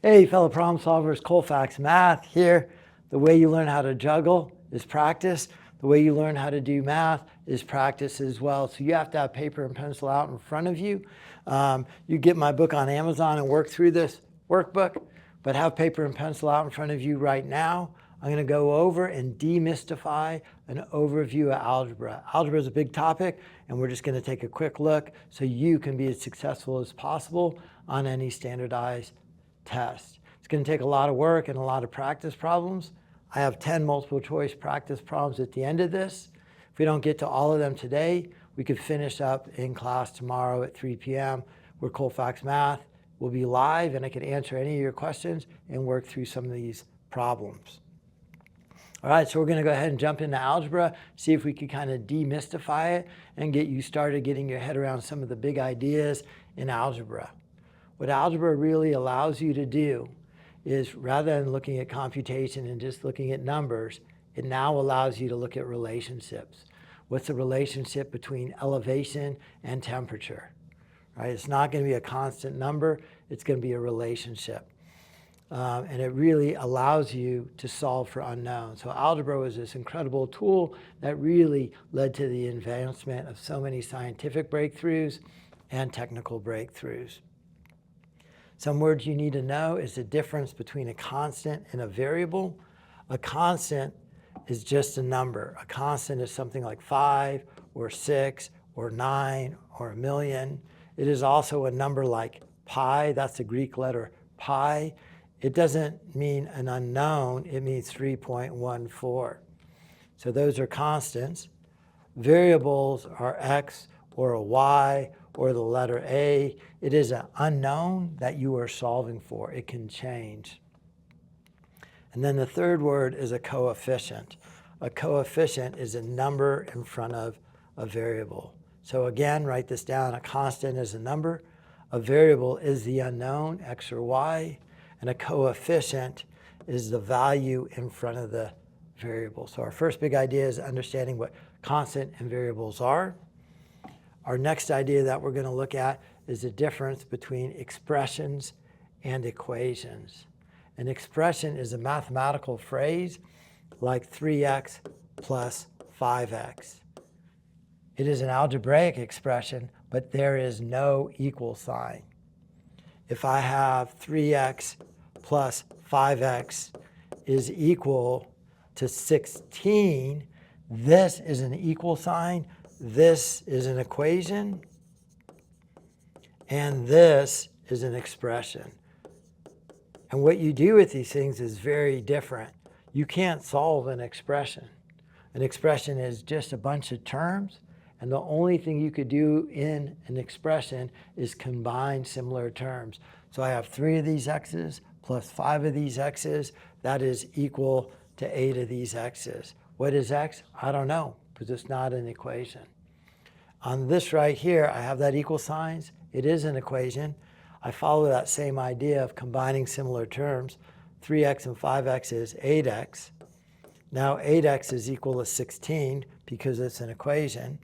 Hey, fellow problem solvers, Colfax Math here. The way you learn how to juggle is practice. The way you learn how to do math is practice as well. So you have to have paper and pencil out in front of you. You get my book on Amazon and work through this workbook, but have paper and pencil out in front of you right now. I'm going to go over and demystify an overview of algebra. Algebra is a big topic, and we're just going to take a quick look so you can be as successful as possible on any standardized test. It's going to take a lot of work and a lot of practice problems. I have 10 multiple choice practice problems at the end of this. If we don't get to all of them today, we could finish up in class tomorrow at 3 p.m. where Colfax Math will be live, and I can answer any of your questions and work through some of these problems. All right, so we're going to go ahead and jump into algebra, see if we can kind of demystify it and get you started getting your head around some of the big ideas in algebra. What algebra really allows you to do is, rather than looking at computation and just looking at numbers, it now allows you to look at relationships. What's the relationship between elevation and temperature? Right? It's not going to be a constant number, it's going to be a relationship. And it really allows you to solve for unknowns. So algebra was this incredible tool that really led to the advancement of so many scientific breakthroughs and technical breakthroughs. Some words you need to know is the difference between a constant and a variable. A constant is just a number. A constant is something like 5 or 6 or 9 or a million. It is also a number like pi. That's the Greek letter pi. It doesn't mean an unknown. It means 3.14. So those are constants. Variables are x or a y or the letter a. It is an unknown that you are solving for. It can change. And then the third word is a coefficient. A coefficient is a number in front of a variable. So again, write this down. A constant is a number. A variable is the unknown, x or y. And a coefficient is the value in front of the variable. So our first big idea is understanding what constant and variables are. Our next idea that we're going to look at is the difference between expressions and equations. An expression is a mathematical phrase like 3x plus 5x. It is an algebraic expression, but there is no equal sign. If I have 3x plus 5x is equal to 16, this is an equal sign. This is an equation, and this is an expression. And what you do with these things is very different. You can't solve an expression. An expression is just a bunch of terms, and the only thing you could do in an expression is combine similar terms. So I have 3 of these x's plus 5 of these x's. That is equal to 8 of these x's. What is x? I don't know, because it's not an equation. On this right here, I have that equal signs. It is an equation. I follow that same idea of combining similar terms. 3x and 5x is 8x. Now 8x is equal to 16 because it's an equation.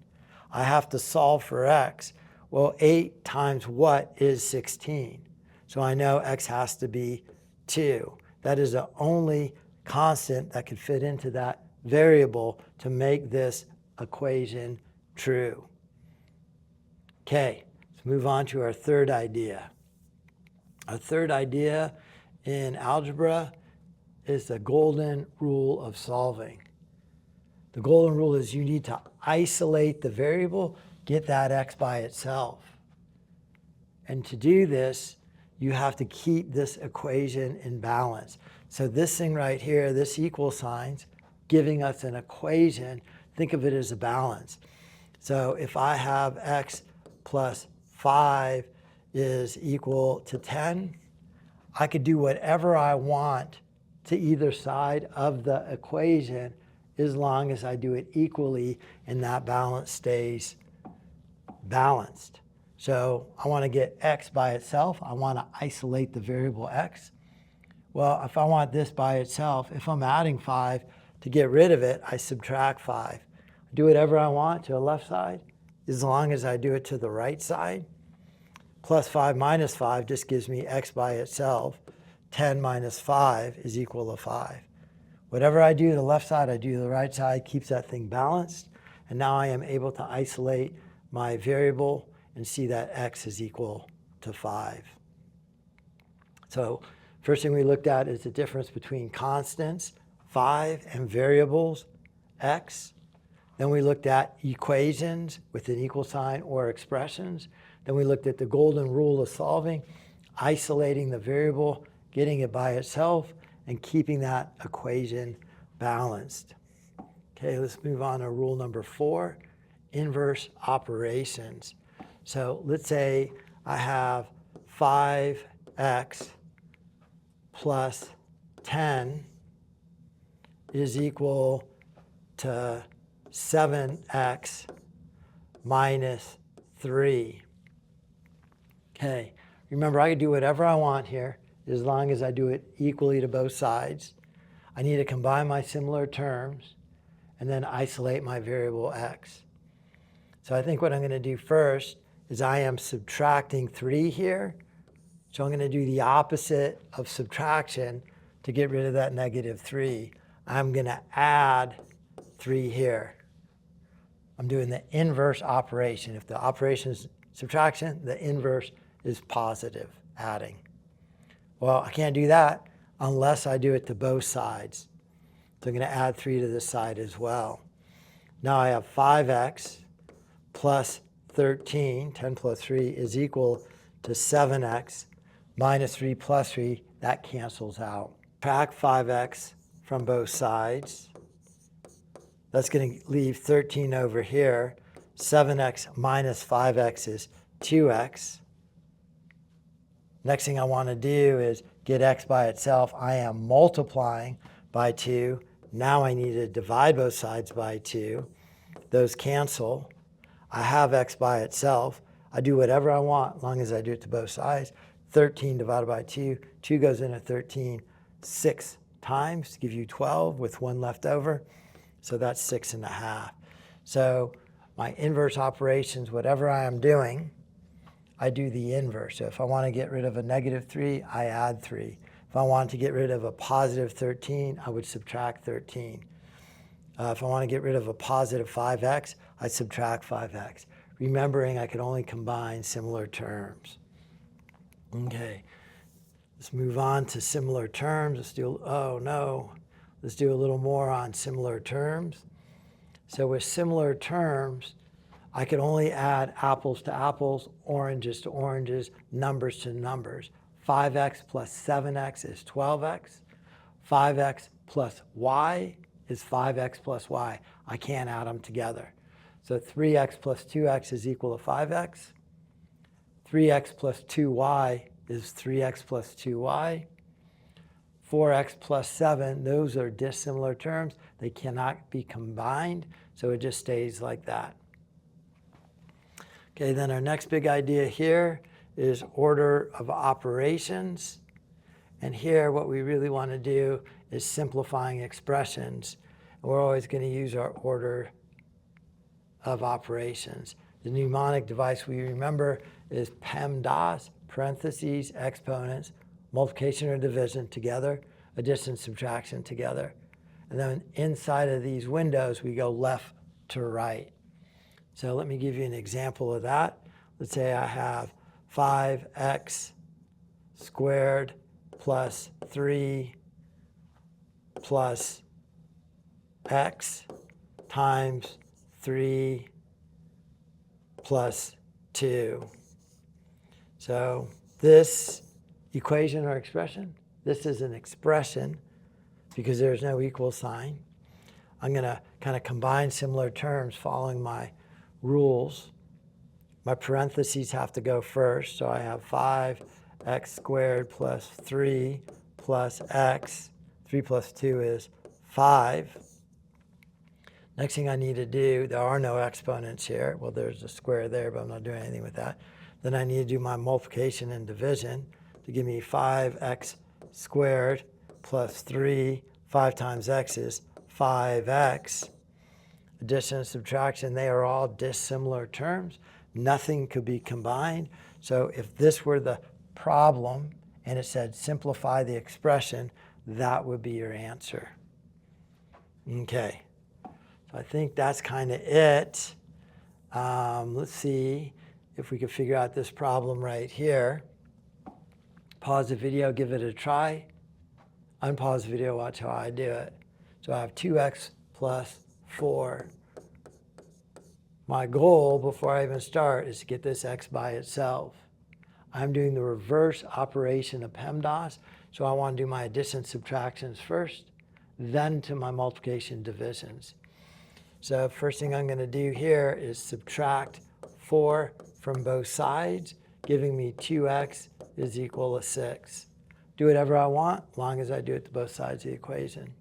I have to solve for x. Well, 8 times what is 16? So I know x has to be 2. That is the only constant that could fit into that variable to make this equation true. Okay, let's move on to our third idea. Our third idea in algebra is the golden rule of solving. The golden rule is you need to isolate the variable, get that x by itself. And to do this, you have to keep this equation in balance. So this thing right here, this equal signs, giving us an equation, think of it as a balance. So if I have x plus 5 is equal to 10, I could do whatever I want to either side of the equation as long as I do it equally and that balance stays balanced. So I want to get x by itself. I want to isolate the variable x. Well, if I want this by itself, if I'm adding 5 to get rid of it, I subtract 5. Do whatever I want to the left side as long as I do it to the right side. Plus 5 minus 5 just gives me x by itself. 10 minus 5 is equal to 5. Whatever I do to the left side, I do to the right side, keeps that thing balanced. And now I am able to isolate my variable and see that x is equal to 5. So first thing we looked at is the difference between constants, 5, and variables, x. Then we looked at equations with an equal sign or expressions. Then we looked at the golden rule of solving, isolating the variable, getting it by itself, and keeping that equation balanced. Okay, let's move on to rule number 4, inverse operations. So let's say I have 5x plus 10 is equal to 7x minus 3. Okay, remember I can do whatever I want here as long as I do it equally to both sides. I need to combine my similar terms and then isolate my variable x. So I think what I'm going to do first is I am subtracting 3 here. So I'm going to do the opposite of subtraction to get rid of that negative 3. I'm going to add 3 here. I'm doing the inverse operation. If the operation is subtraction, the inverse is positive, adding. Well, I can't do that unless I do it to both sides. So I'm going to add 3 to this side as well. Now I have 5x plus 13, 10 plus 3, is equal to 7x minus 3 plus 3. That cancels out. Subtract 5x from both sides. That's going to leave 13 over here. 7x minus 5x is 2x. Next thing I want to do is get x by itself. I am multiplying by 2. Now I need to divide both sides by 2. Those cancel. I have x by itself. I do whatever I want as long as I do it to both sides. 13 divided by 2. 2 goes into 13 6 times to give you 12 with 1 left over. So that's 6.5. So my inverse operations, whatever I am doing, I do the inverse. So if I want to get rid of a negative 3, I add 3. If I want to get rid of a positive 13, I would subtract 13. If I want to get rid of a positive 5x, I subtract 5x. Remembering I could only combine similar terms. Okay, let's move on to similar terms. Let's do, let's do a little more on similar terms. So with similar terms, I can only add apples to apples, oranges to oranges, numbers to numbers. 5x plus 7x is 12x. 5x plus y is 5x plus y. I can't add them together. So 3x plus 2x is equal to 5x. 3x plus 2y is 3x plus 2y. 4x plus 7, those are dissimilar terms. They cannot be combined, so it just stays like that. Okay, then our next big idea here is order of operations. And here what we really want to do is simplifying expressions. And we're always going to use our order of operations. The mnemonic device we remember is PEMDAS, parentheses, exponents, multiplication or division together, addition, subtraction together. And then inside of these windows, we go left to right. So let me give you an example of that. Let's say I have 5x squared plus 3 plus x times 3 plus 2. So this equation or expression, this is an expression because there's no equal sign. I'm going to kind of combine similar terms following my rules. My parentheses have to go first, so I have 5x squared plus 3 plus x. 3 plus 2 is 5. Next thing I need to do, there are no exponents here. Well, there's a square there, but I'm not doing anything with that. Then I need to do my multiplication and division to give me 5x squared plus 3. 5 times x is 5x. Addition and subtraction, they are all dissimilar terms. Nothing could be combined. So if this were the problem and it said simplify the expression, that would be your answer. Okay, so I think that's kind of it. Let's see if we can figure out this problem right here. Pause the video, give it a try. Unpause the video, watch how I do it. So I have 2x plus 4. My goal before I even start is to get this x by itself. I'm doing the reverse operation of PEMDAS, so I want to do my addition subtractions first, then to my multiplication divisions. So first thing I'm going to do here is subtract 4 from both sides, giving me 2x is equal to 6. Do whatever I want, as long as I do it to both sides of the equation.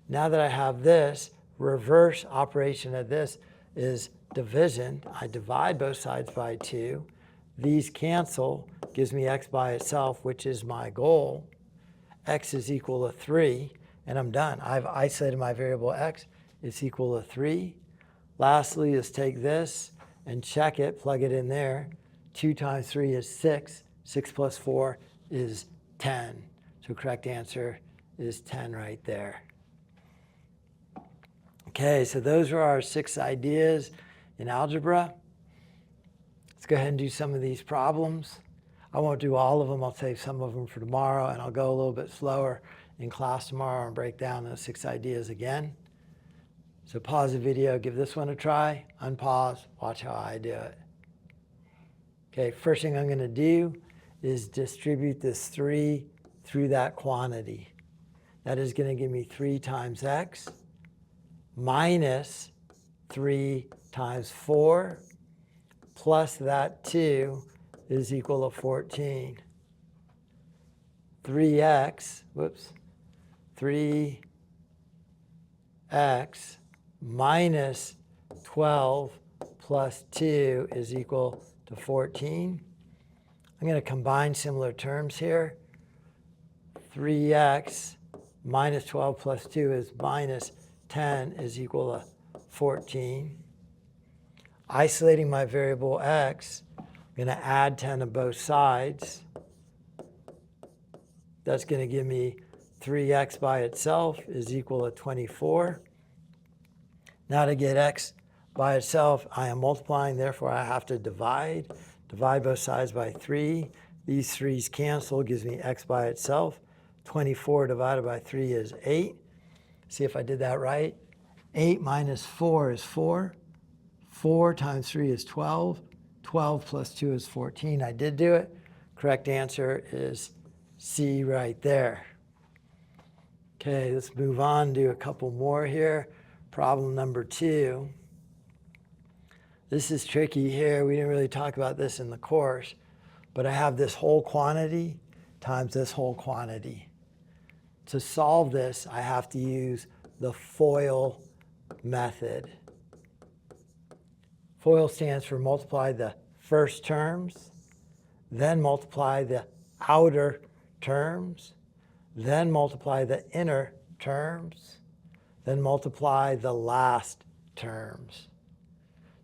Now that I have this, reverse operation of this is division. I divide both sides by 2. These cancel, gives me x by itself, which is my goal. X is equal to 3, and I'm done. I've isolated my variable x. It's equal to 3. Lastly, let's take this and check it, plug it in there. 2 times 3 is 6. 6 plus 4 is 10. So correct answer is 10 right there. Okay, so those are our 6 ideas in algebra. Let's go ahead and do some of these problems. I won't do all of them. I'll save some of them for tomorrow, and I'll go a little bit slower in class tomorrow and break down those 6 ideas again. So pause the video, give this one a try, unpause, watch how I do it. Okay, first thing I'm going to do is distribute this 3 through that quantity. That is going to give me 3 times x minus 3 times 4 plus that 2 is equal to 14. 3x minus 12 plus 2 is equal to 14. I'm going to combine similar terms here. 3x minus 12 plus 2 is minus 10 is equal to 14. Isolating my variable x, I'm going to add 10 to both sides. That's going to give me 3x by itself is equal to 24. Now to get x by itself, I am multiplying, therefore I have to divide. Divide both sides by 3. These 3's cancel, gives me x by itself. 24 divided by 3 is 8. See if I did that right. 8 minus 4 is 4. 4 times 3 is 12. 12 plus 2 is 14. I did do it. Correct answer is C right there. Okay, let's move on, do a couple more here. Problem number 2. This is tricky here. We didn't really talk about this in the course, but I have this whole quantity times this whole quantity. To solve this, I have to use the FOIL method. FOIL stands for multiply the first terms, then multiply the outer terms, then multiply the inner terms, then multiply the last terms.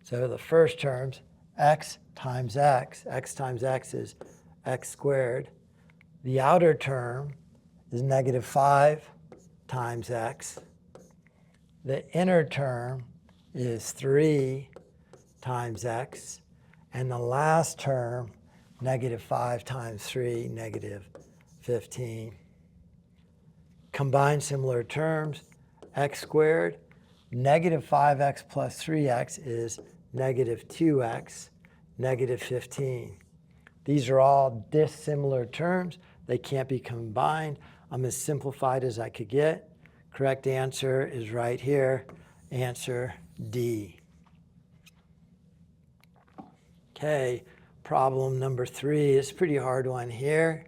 So the first terms, x times x is x squared. The outer term is negative 5 times x. The inner term is 3 times x. And the last term, negative 5 times 3, negative 15. Combine similar terms, x squared, negative 5x plus 3x is negative 2x, negative 15. These are all dissimilar terms. They can't be combined. I'm as simplified as I could get. Correct answer is right here, answer D. Okay, problem number 3 is a pretty hard one here.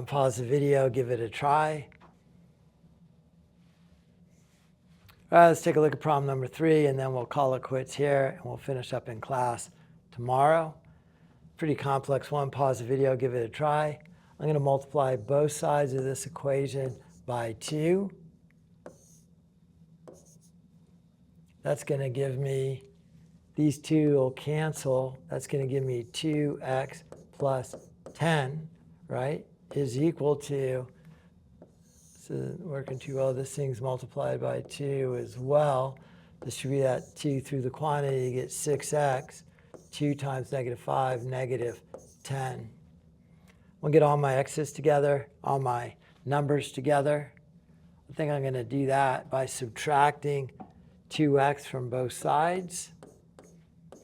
Pause the video, give it a try. All right, let's take a look at problem number 3, and then we'll call it quits here, and we'll finish up in class tomorrow. Pretty complex one. Pause the video, give it a try. I'm going to multiply both sides of this equation by 2. That's going to give me, these 2 will cancel. That's going to give me 2x plus 10, right, is equal to, so working too well, this thing's multiplied by 2 as well. Distribute that 2 through the quantity, you get 6x. 2 times -5, -10. We'll get all my x's together, all my numbers together. I think I'm going to do that by subtracting 2x from both sides.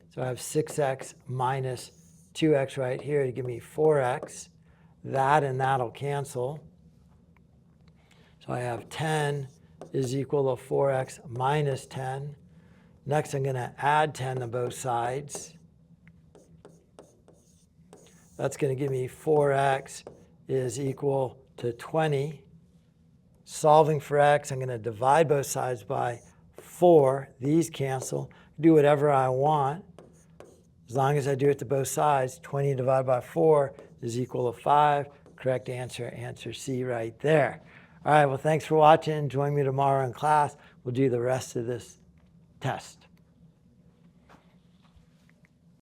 So I have 6x minus 2x right here to give me 4x. That and that will cancel. So I have 10 is equal to 4x minus 10. Next, I'm going to add 10 to both sides. That's going to give me 4x is equal to 20. Solving for x, I'm going to divide both sides by 4. These cancel. Do whatever I want. As long as I do it to both sides, 20 divided by 4 is equal to 5. Correct answer, answer C right there. All right, well, thanks for watching. Join me tomorrow in class. We'll do the rest of this test.